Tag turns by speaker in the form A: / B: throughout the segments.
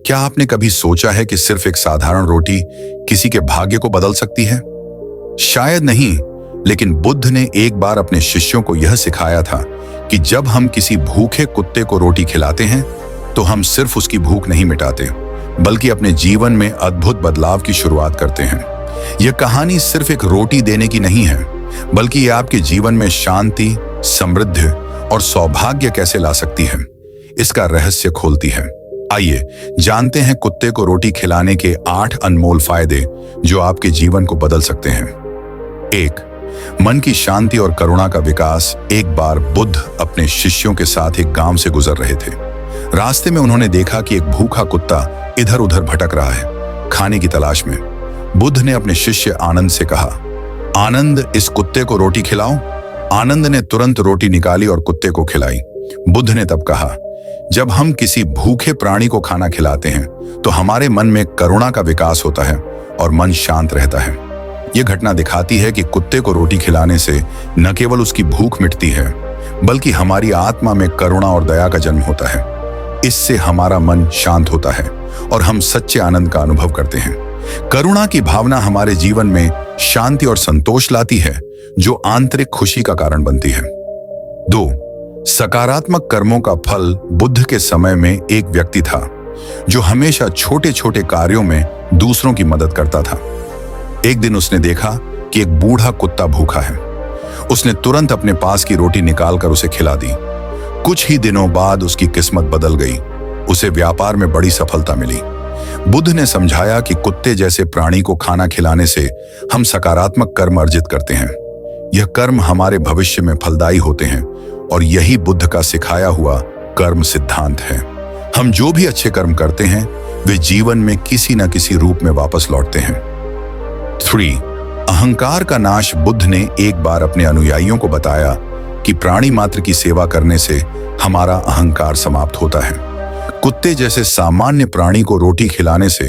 A: क्या आपने कभी सोचा है कि सिर्फ एक साधारण रोटी किसी के भाग्य को बदल सकती है? शायद नहीं, लेकिन बुद्ध ने एक बार अपने शिष्यों को यह सिखाया था कि जब हम किसी भूखे कुत्ते को रोटी खिलाते हैं तो हम सिर्फ उसकी भूख नहीं मिटाते, बल्कि अपने जीवन में अद्भुत बदलाव की शुरुआत करते हैं। यह कहानी सिर्फ एक रोटी देने की नहीं है, बल्कि यह आपके जीवन में शांति, समृद्धि और सौभाग्य कैसे ला सकती है, इसका रहस्य खोलती है। आइए जानते हैं कुत्ते को रोटी खिलाने के 8 अनमोल फायदे जो आपके जीवन को बदल सकते हैं। 1. मन की शांति और करुणा का विकास। एक बार बुद्ध अपने शिष्यों के साथ एक गांव से गुजर रहे थे। रास्ते में उन्होंने देखा कि एक भूखा कुत्ता इधर उधर भटक रहा है, खाने की तलाश में। बुद्ध ने अपने शिष्य आनंद से कहा, आनंद, इस कुत्ते को रोटी खिलाओ। आनंद ने तुरंत रोटी निकाली और कुत्ते को खिलाई। बुद्ध ने तब कहा, जब हम किसी भूखे प्राणी को खाना खिलाते हैं तो हमारे मन में करुणा का विकास होता है और मन शांत रहता है। यह घटना दिखाती है कि कुत्ते को रोटी खिलाने से न केवल उसकी भूख मिटती है, बल्कि हमारी आत्मा में करुणा और दया का जन्म होता है। इससे हमारा मन शांत होता है और हम सच्चे आनंद का अनुभव करते हैं। करुणा की भावना हमारे जीवन में शांति और संतोष लाती है, जो आंतरिक खुशी का कारण बनती है। 2. सकारात्मक कर्मों का फल। बुद्ध के समय में एक व्यक्ति था जो हमेशा छोटे छोटे कार्यों में दूसरों की मदद करता था। एक दिन उसने देखा कि एक बूढ़ा कुत्ता भूखा है। उसने तुरंत अपने पास की रोटी निकालकर उसे खिला दी। कुछ ही दिनों बाद उसकी किस्मत बदल गई। उसे व्यापार में बड़ी सफलता मिली। बुद्ध ने समझाया कि कुत्ते जैसे प्राणी को खाना खिलाने से हम सकारात्मक कर्म अर्जित करते हैं। यह कर्म हमारे भविष्य में फलदायी होते हैं और यही बुद्ध का सिखाया हुआ कर्म सिद्धांत है। हम जो भी अच्छे कर्म करते हैं वे जीवन में किसी न किसी रूप में वापस लौटते हैं। 3. अहंकार का नाश। बुद्ध ने एक बार अपने अनुयायियों को बताया कि प्राणी मात्र की सेवा करने से हमारा अहंकार समाप्त होता है। कुत्ते जैसे सामान्य प्राणी को रोटी खिलाने से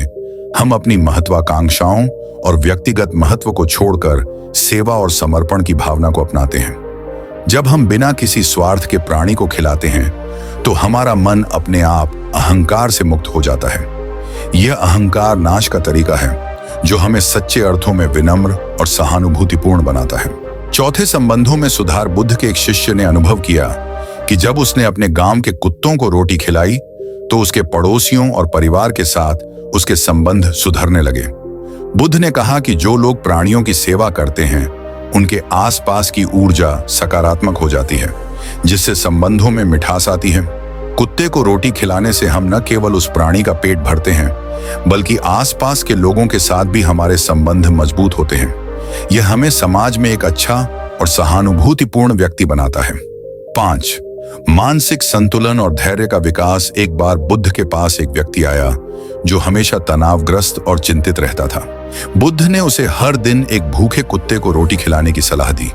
A: हम अपनी महत्वाकांक्षाओं और व्यक्तिगत महत्व को छोड़कर सेवा और समर्पण की भावना को अपनाते हैं। जब हम बिना किसी स्वार्थ के प्राणी को खिलाते हैं तो हमारा मन अपने आप अहंकार से मुक्त हो जाता है। यह अहंकार नाश का तरीका है जो हमें सच्चे अर्थों में विनम्र और सहानुभूतिपूर्ण बनाता है। 4. संबंधों में सुधार। बुद्ध के एक शिष्य ने अनुभव किया कि जब उसने अपने गांव के कुत्तों को रोटी खिलाई तो उसके पड़ोसियों और परिवार के साथ उसके संबंध सुधरने लगे। बुद्ध ने कहा कि जो लोग प्राणियों की सेवा करते हैं उनके आसपास की ऊर्जा सकारात्मक हो जाती है, जिससे संबंधों में मिठास आती है। कुत्ते को रोटी खिलाने से हम न केवल उस प्राणी का पेट भरते हैं, बल्कि आसपास के लोगों के साथ भी हमारे संबंध मजबूत होते हैं। यह हमें समाज में एक अच्छा और सहानुभूतिपूर्ण व्यक्ति बनाता है। 5. मानसिक संतुलन और धैर्य का विकास। एक बार बुद्ध के पास एक व्यक्ति आया जो हमेशा तनावग्रस्त और चिंतित रहता था। बुद्ध ने उसे हर दिन एक भूखे कुत्ते को रोटी खिलाने की सलाह दी।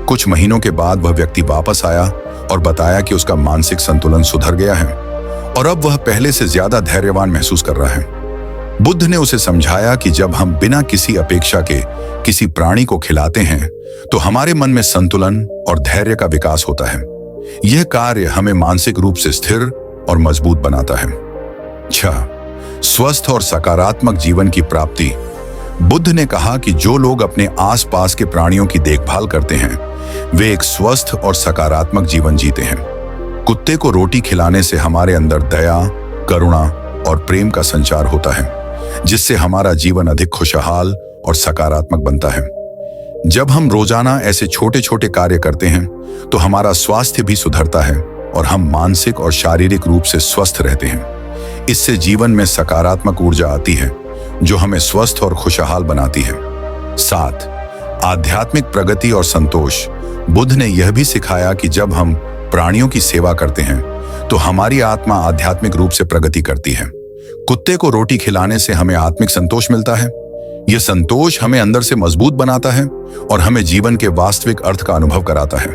A: कुछ महीनों के बाद वह व्यक्ति वापस आया और बताया कि उसका मानसिक संतुलन सुधर गया है और अब वह पहले से ज्यादा धैर्यवान महसूस कर रहा है। बुद्ध ने उसे समझाया कि जब हम बिना किसी अपेक्षा के किसी प्राणी को खिलाते हैं तो हमारे मन में संतुलन और धैर्य का विकास होता है। यह कार्य हमें मानसिक रूप से स्थिर और मजबूत बनाता है। 6. स्वस्थ और सकारात्मक जीवन की प्राप्ति। बुद्ध ने कहा कि जो लोग अपने आसपास के प्राणियों की देखभाल करते हैं वे एक स्वस्थ और सकारात्मक जीवन जीते हैं। कुत्ते को रोटी खिलाने से हमारे अंदर दया, करुणा और प्रेम का संचार होता है, जिससे हमारा जीवन अधिक खुशहाल और सकारात्मक बनता है। जब हम रोजाना ऐसे छोटे छोटे कार्य करते हैं तो हमारा स्वास्थ्य भी सुधरता है और हम मानसिक और शारीरिक रूप से स्वस्थ रहते हैं। इससे जीवन में सकारात्मक ऊर्जा आती है जो हमें स्वस्थ और खुशहाल बनाती है। 7. आध्यात्मिक प्रगति और संतोष। बुद्ध ने यह भी सिखाया कि जब हम प्राणियों की सेवा करते हैं तो हमारी आत्मा आध्यात्मिक रूप से प्रगति करती है। कुत्ते को रोटी खिलाने से हमें आत्मिक संतोष मिलता है। यह संतोष हमें अंदर से मजबूत बनाता है और हमें जीवन के वास्तविक अर्थ का अनुभव कराता है।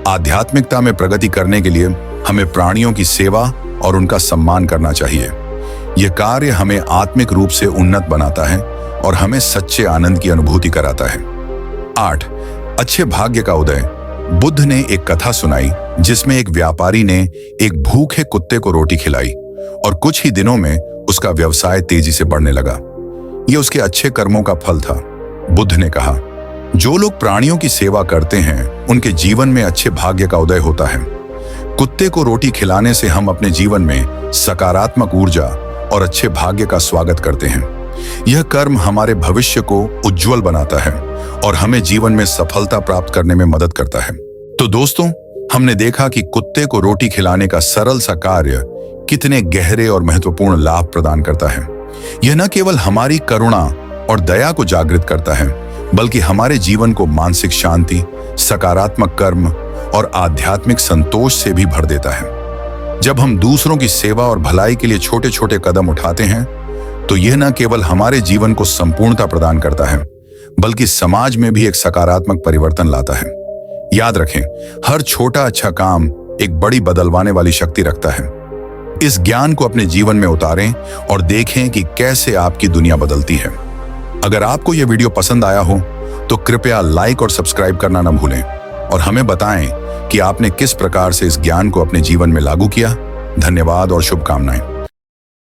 A: आध्यात्मिकता में प्रगति करने के लिए हमें प्राणियों की सेवा और उनका सम्मान करना चाहिए। यह कार्य हमें आत्मिक रूप से उन्नत बनाता है और हमें सच्चे आनंद की अनुभूति कराता है। 8. अच्छे भाग्य का उदय। बुद्ध ने एक कथा सुनाई जिसमें एक व्यापारी ने एक भूखे कुत्ते को रोटी खिलाई और कुछ ही दिनों में उसका व्यवसाय तेजी से बढ़ने लगा। यह उसके अच्छे कर्मों का फल था। बुद्ध ने कहा, जो लोग प्राणियों की सेवा करते हैं उनके जीवन में अच्छे भाग्य का उदय होता है। कुत्ते को रोटी खिलाने से हम अपने जीवन में सकारात्मक ऊर्जा और अच्छे भाग्य का स्वागत करते हैं। यह कर्म हमारे भविष्य को उज्जवल बनाता है और हमें जीवन में सफलता प्राप्त करने में मदद करता है। तो दोस्तों, हमने देखा कि कुत्ते को रोटी खिलाने का सरल सा कार्य कितने गहरे और महत्वपूर्ण लाभ प्रदान करता है। यह न केवल हमारी करुणा और दया को जागृत करता है, बल्कि हमारे जीवन को मानसिक शांति, सकारात्मक कर्म और आध्यात्मिक संतोष से भी भर देता है। जब हम दूसरों की सेवा और भलाई के लिए छोटे छोटे कदम उठाते हैं, तो यह न केवल हमारे जीवन को संपूर्णता प्रदान करता है, बल्कि समाज में भी एक सकारात्मक परिवर्तन लाता है। याद रखें, हर छोटा अच्छा काम एक बड़ी बदलवाने वाली शक्ति रखता है। इस ज्ञान को अपने जीवन में उतारें और देखें कि कैसे आपकी दुनिया बदलती है। अगर आपको यह वीडियो पसंद आया हो तो कृपया लाइक और सब्सक्राइब करना न भूलें और हमें बताएं कि आपने किस प्रकार से इस ज्ञान को अपने जीवन में लागू किया। धन्यवाद और शुभकामनाएं।